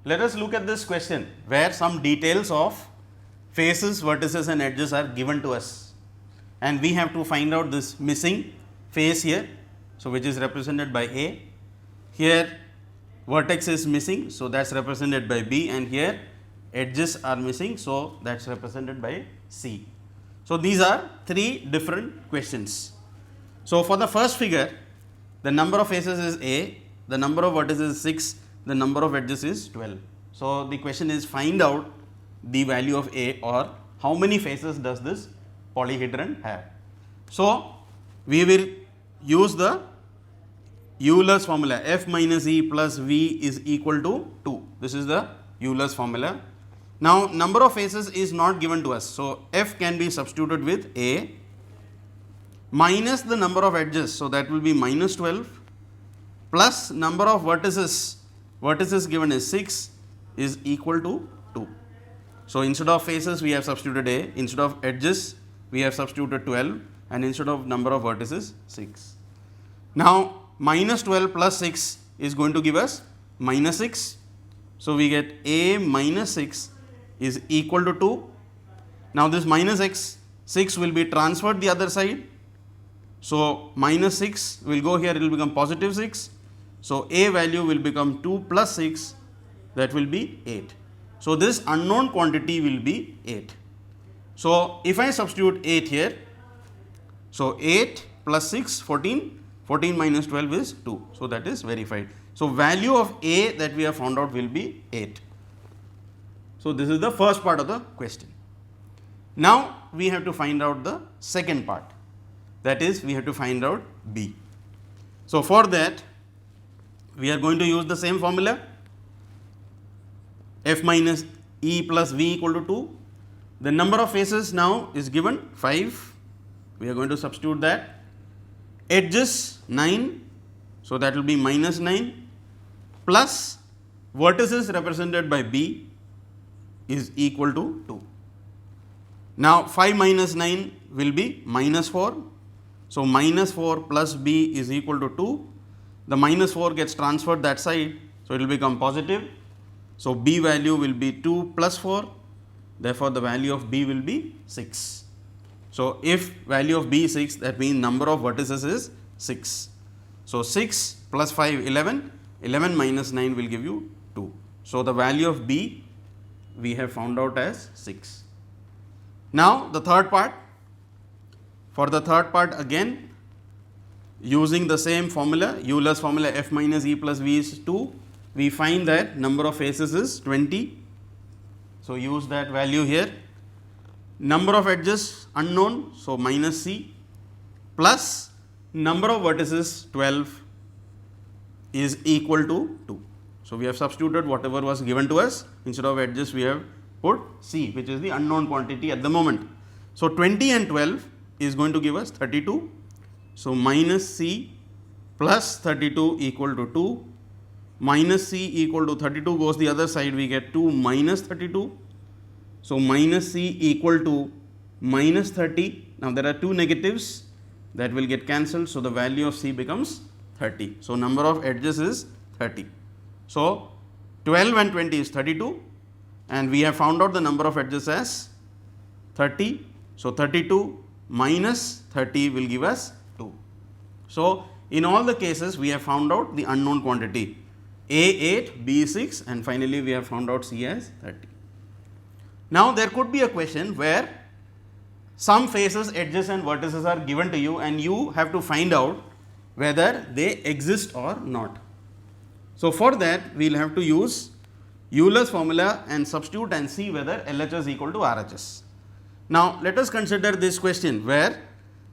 let us look at this question where some details of faces, vertices and edges are given to us, and we have to find out this missing face here. So, which is represented by A. Here vertex is missing, so that is represented by B, and here edges are missing, so that is represented by C. So, these are three different questions. So, for the first figure, the number of faces is A, the number of vertices is 6, the number of edges is 12. So, the question is find out the value of A, or how many faces does this polyhedron have. So, we will use the Euler's formula, F minus E plus V is equal to 2. This is the Euler's formula. Now, number of faces is not given to us. So, F can be substituted with A minus the number of edges. So, that will be minus 12 plus number of vertices given is 6 is equal to 2. So, instead of faces we have substituted A, instead of edges we have substituted 12, and instead of number of vertices 6. Now, minus 12 plus 6 is going to give us minus 6. So, we get A minus 6 is equal to 2. Now, this minus 6 will be transferred the other side. So, minus 6 will go here, it will become positive 6. So, A value will become 2 plus 6, that will be 8. So, this unknown quantity will be 8. So, if I substitute 8 here, so 8 plus 6, 14, 14 minus 12 is 2. So, that is verified. So, value of A that we have found out will be 8. So, this is the first part of the question. Now, we have to find out the second part, that is we have to find out B. So, for that we are going to use the same formula, F minus E plus V equal to 2. The number of faces now is given 5, we are going to substitute that. Edges 9, so that will be minus 9 plus vertices represented by B is equal to 2. Now, 5 minus 9 will be minus 4. So, minus 4 plus B is equal to 2. The minus 4 gets transferred that side, so it will become positive. So, B value will be 2 plus 4, therefore, the value of B will be 6. So, if value of B is 6, that means number of vertices is 6. So, 6 plus 5 11, 11 minus 9 will give you 2. So, the value of B we have found out as 6. Now, the third part, for the third part again using the same formula, Euler's formula F minus E plus V is 2, we find that number of faces is 20. So, use that value here. Number of edges unknown, so minus C plus number of vertices 12 is equal to 2. So, we have substituted whatever was given to us, instead of edges we have put C, which is the unknown quantity at the moment. So, 20 and 12 is going to give us 32. So, minus C plus 32 equal to 2, minus C equal to 32 goes the other side, we get 2 minus 32. So, minus C equal to minus 30. Now, there are two negatives that will get cancelled. So, the value of C becomes 30. So, number of edges is 30. So, 12 and 20 is 32, and we have found out the number of edges as 30. So, 32 minus 30 will give us 2. So, in all the cases we have found out the unknown quantity, A 8, B 6, and finally, we have found out C as 30. Now, there could be a question where some faces, edges and vertices are given to you, and you have to find out whether they exist or not. So, for that we will have to use Euler's formula and substitute and see whether LHS equal to RHS. Now, let us consider this question where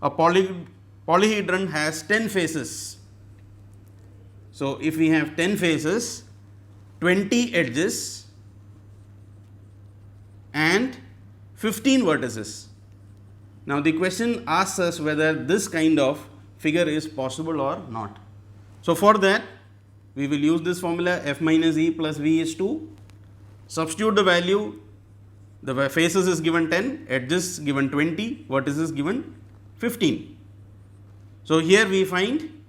a polyhedron has 10 faces. So, if we have 10 faces, 20 edges and 15 vertices. Now, the question asks us whether this kind of figure is possible or not. So, for that we will use this formula, F minus E plus V is 2, substitute the value, the faces is given 10, edges given 20, vertices given 15. So, here we find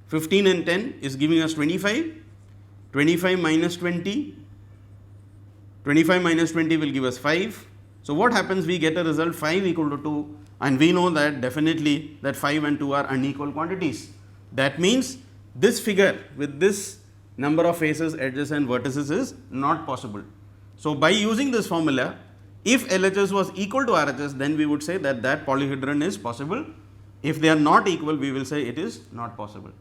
15 and 10 is giving us 25, 25 minus 20 25 minus 20 will give us 5. So, what happens? We get a result 5 equal to 2, and we know that definitely that 5 and 2 are unequal quantities. That means this figure with this number of faces, edges and vertices is not possible. So, by using this formula, if LHS was equal to RHS, then we would say that that polyhedron is possible. If they are not equal, we will say it is not possible.